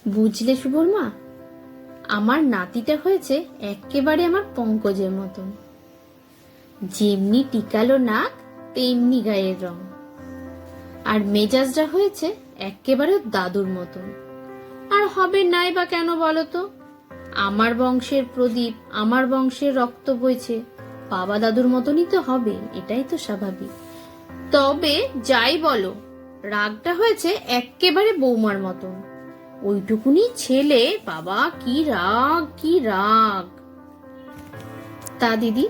বুঝলে শুভর মা, আমার নাতিটা হয়েছে একেবারে আমার পঙ্কজের মতন। যেমনি টিকালো নাক তেমনি গায়ের রং, আর মেজাজটা হয়েছে একেবারে দাদুর মতন। আর হবে নাই বা কেন বলো তো? আমার বংশের প্রদীপ, আমার বংশের রক্ত বইছে, বাবা দাদুর মতনই তো হবে, এটাই তো স্বাভাবিক। তবে যাই বলো, রাগটা হয়েছে একেবারে বৌমার মতন। ওইটুকুনি ছেলে, বাবা কি রাগ কি রাগ। তা দিদি,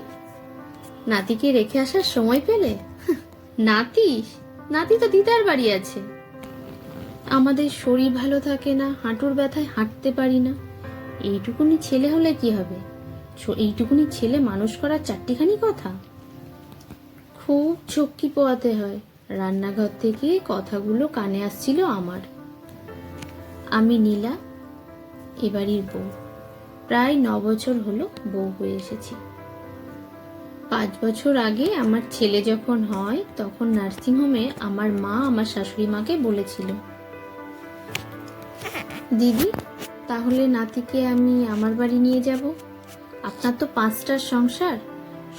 নাতিকে রেখে আসার সময় পেলে? নাতি নাতি তো দিদার বাড়ি আছে। আমাদের শরীর ভালো থাকে না, হাঁটুর ব্যথায় হাঁটতে পারি না। এইটুকুনি ছেলে হলে কি হবে? এইটুকুনি ছেলে মানুষ করার চারটিখানি কথা। খুব ঝক্কি পোয়াতে হয়। রান্নাঘর থেকে কথাগুলো কানে আসছিল আমার। আমি নীলা, এবাড়ির বউ। প্রায় 9 বছর হলো বউ হয়ে এসেছি। 5 বছর আগে আমার ছেলে যখন হয়, তখন নার্সিংহোমে আমার মা আমার শাশুড়ি মাকে বলেছিল, দিদি তাহলে নাতিকে আমি আমার বাড়ি নিয়ে যাব। আপনার তো 5টার সংসার,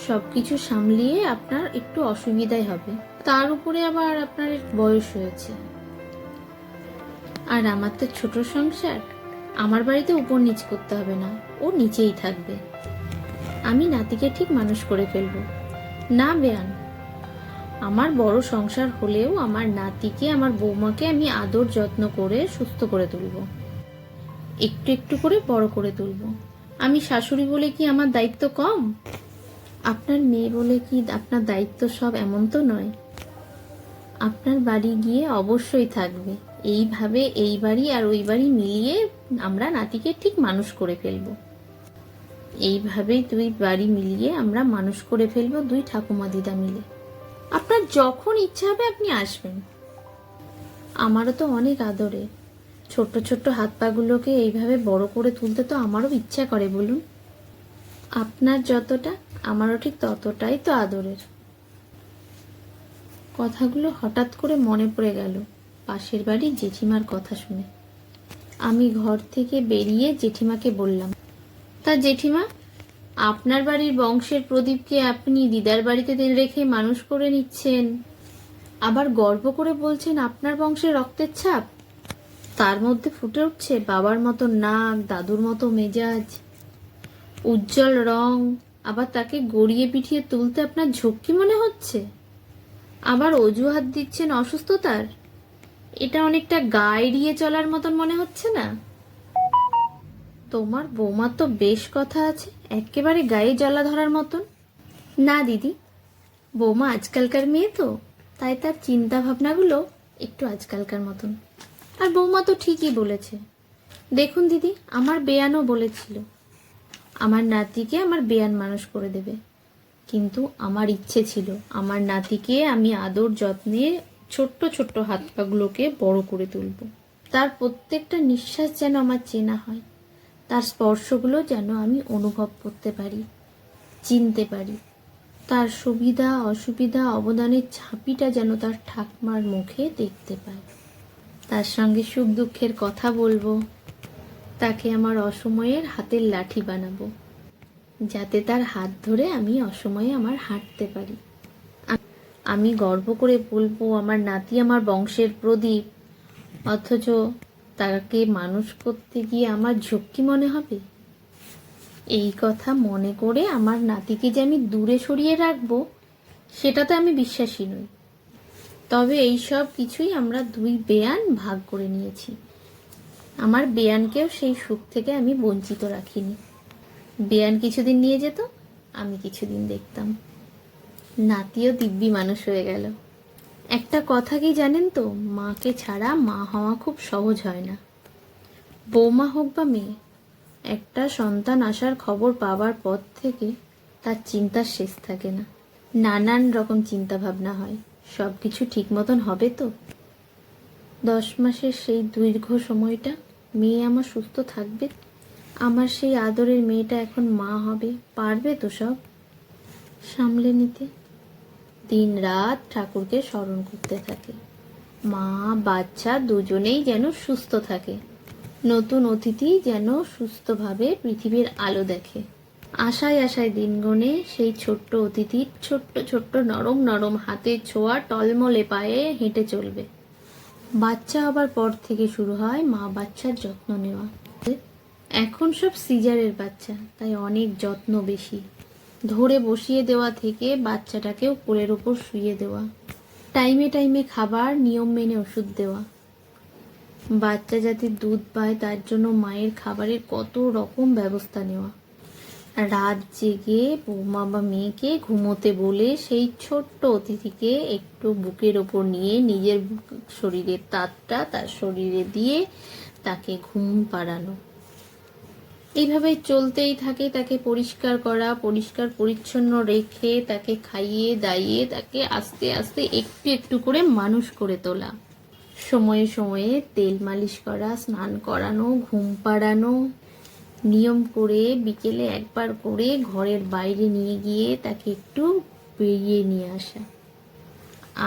সবকিছু সামলিয়ে আপনার একটু অসুবিধাই হবে। তার উপরে আবার আপনার বয়স হয়েছে। আর আমার তো ছোট সংসার, আমার বাড়িতে উপর নিচ করতে হবে না, ও নিচেই থাকবে। আমি নাতিকে ঠিক মানুষ করে ফেলবো। না বেয়ান, আমার বড় সংসার হলেও আমার নাতিকে, আমার বৌমাকে আমি আদর যত্ন করে সুস্থ করে তুলব, একটু একটু করে বড় করে তুলব। আমি শাশুড়ি বলে কি আমার দায়িত্ব কম? আপনার মেয়ে বলে কি আপনার দায়িত্ব সব? এমন তো নয়। আপনার বাড়ি গিয়ে অবশ্যই থাকবে। এইভাবে এই বাড়ি আর ওই বাড়ি মিলিয়ে আমরা নাতিকে ঠিক মানুষ করে ফেলবো। এইভাবেই 2 বাড়ি মিলিয়ে আমরা মানুষ করে ফেলবো, 2 ঠাকুমা দিদা মিলে। আপনার যখন ইচ্ছা হবে আপনি আসবেন। আমারও তো অনেক আদরে। ছোট্ট ছোট্ট হাত পাগুলোকে এইভাবে বড় করে তুলতে তো আমারও ইচ্ছা করে বলুন। আপনার যতটা, আমারও ঠিক ততটাই তো আদরের। কথাগুলো হঠাৎ করে মনে পড়ে গেল পাশের বাড়ি জেঠিমার কথা শুনে। আমি ঘর থেকে বেরিয়ে জেঠিমাকে বললাম, তা জেঠিমা, আপনার বাড়ির বংশের প্রদীপকে আপনি দিদার বাড়িতে রেখে মানুষ করে নিচ্ছেন, আবার গর্ব করে বলছেন আপনার বংশের রক্তের ছাপ। তার মধ্যে ফুটে উঠছে বাবার মতো নাক, দাদুর মতো মেজাজ, উজ্জ্বল রং। আবার তাকে গড়িয়ে পিঠিয়ে তুলতে আপনার ঝক্কি মনে হচ্ছে। আবার অজুহাত দিচ্ছেন অসুস্থতার। এটা অনেকটা গা এড়িয়ে চলার মতন মনে হচ্ছে না? তোমার বৌমার তো বেশ কথা আছে, একেবারে গায়ে জ্বালা ধরার মতন। না দিদি, বৌমা আজকালকার মেয়ে তো, তাই তার চিন্তা ভাবনাগুলো একটু আজকালকার মতন। আর বৌমা তো ঠিকই বলেছে। দেখুন দিদি, আমার বেয়ানও বলেছিল আমার নাতিকে আমার বেয়ান মানুষ করে দেবে, কিন্তু আমার ইচ্ছে ছিল আমার নাতিকে আমি আদর যত্নে ছোট্ট ছোট্ট হাত পাগুলোকে বড় করে তুলব। তার প্রত্যেকটা নিঃশ্বাস যেন আমার চেনা হয়, তার স্পর্শগুলো যেন আমি অনুভব করতে পারি, চিনতে পারি। তার সুবিধা অসুবিধা অবদানের ছাপিটা যেন তার ঠাকমার মুখে দেখতে পাই। তার সঙ্গে সুখ দুঃখের কথা বলবো, তাকে আমার অসময়ের হাতের লাঠি বানাবো, যাতে তার হাত ধরে আমি অসময়ে আমার হাঁটতে পারি। আমি গর্ব করে বলবো আমার নাতি আমার বংশের প্রদীপ, অথচ তাকে মানুষ করতে গিয়ে আমার ঝক্কি মনে হবে। এই কথা মনে করে আমার নাতিকে যে আমি দূরে সরিয়ে রাখবো, সেটাতে আমি বিশ্বাসী নই। তবে এই সব কিছুই আমরা 2 বেয়ান ভাগ করে নিয়েছি। আমার বেয়ানকেও সেই সুখ থেকে আমি বঞ্চিত রাখিনি। বেয়ান কিছুদিন নিয়ে যেত, আমি কিছুদিন দেখতাম। নাতিও দিব্যি মানুষ হয়ে গেল। একটা কথা কি জানেন তো, মাকে ছাড়া মা হওয়া খুব সহজ হয় না। বৌমা হোক বা মেয়ে, একটা সন্তান আসার খবর পাওয়ার পর থেকে তার চিন্তার শেষ থাকে না। নানান রকম চিন্তা ভাবনা হয়, সব কিছু ঠিক মতন হবে তো? 10 মাসের সেই দীর্ঘ সময়টা মেয়ে আমার সুস্থ থাকবে, আমার সেই আদরের মেয়েটা এখন মা হবে, পারবে তো সব সামলে নিতে? দিন রাত ঠাকুরকে স্মরণ করতে থাকে, মা বাচ্চা দুজনেই যেন সুস্থ থাকে। নতুন অতিথি যেন সুস্থভাবে পৃথিবীর আলো দেখে। আশায় আশায় দিন গণে সেই ছোট্ট অতিথির ছোট্ট ছোট্ট নরম নরম হাতের ছোঁয়া টলমলে পায়ে হেঁটে চলবে। বাচ্চা হবার পর থেকে শুরু হয় মা বাচ্চার যত্ন নেওয়া। এখন সব সিজারের বাচ্চা, তাই অনেক যত্ন বেশি। ধরে বসিয়ে দেওয়া থেকে বাচ্চাটাকেও কোলের ওপর শুইয়ে দেওয়া, টাইমে টাইমে খাবার, নিয়ম মেনে ওষুধ দেওয়া। বাচ্চা যাতে দুধ পায় তার জন্য মায়ের খাবারের কত রকম ব্যবস্থা নেওয়া। রাত জেগে বৌমা বা মেয়েকে ঘুমোতে বলে সেই ছোট্ট অতিথিকে একটু বুকের ওপর নিয়ে নিজের শরীরের তাতটা তার শরীরে দিয়ে তাকে ঘুম পাড়ানো। এইভাবে চলতেই থাকে। তাকে পরিষ্কার করা, পরিষ্কার পরিচ্ছন্ন রেখে তাকে খাইয়ে দাইয়ে তাকে আস্তে আস্তে একটু একটু করে মানুষ করে তোলা। সময়ে সময়ে তেল মালিশ করা, স্নান করানো, ঘুম পাড়ানো, নিয়ম করে বিকেলে একবার করে ঘরের বাইরে নিয়ে গিয়ে তাকে একটু বেরিয়ে নিয়ে আসা।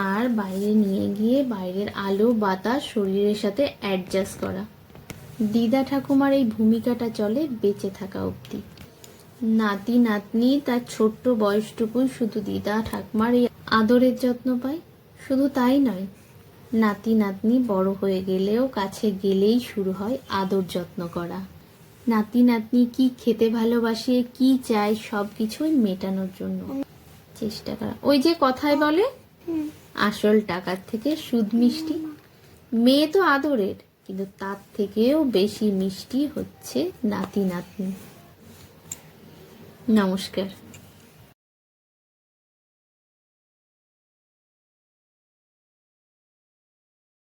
আর বাইরে নিয়ে গিয়ে বাইরের আলো বাতাস শরীরের সাথে অ্যাডজাস্ট করা। দিদা ঠাকুমার এই ভূমিকাটা চলে বেঁচে থাকা অবধি। নাতি নাতনি তার ছোট্ট বয়সটুকুই শুধু দিদা ঠাকুমার এই আদরের যত্ন পায়। শুধু তাই নয়, নাতি নাতনি বড় হয়ে গেলেও কাছে গেলেই শুরু হয় আদর যত্ন করা। নাতি নাতনি কি খেতে ভালোবাসে, কি চায়, সব কিছুই মেটানোর জন্য চেষ্টা করা। ওই যে কথায় বলে, আসল টাকার থেকে সুদ মিষ্টি। মেয়ে তো আদরের, কিন্তু তার থেকেও বেশি মিষ্টি হচ্ছে নাতি নাতনি। নমস্কার।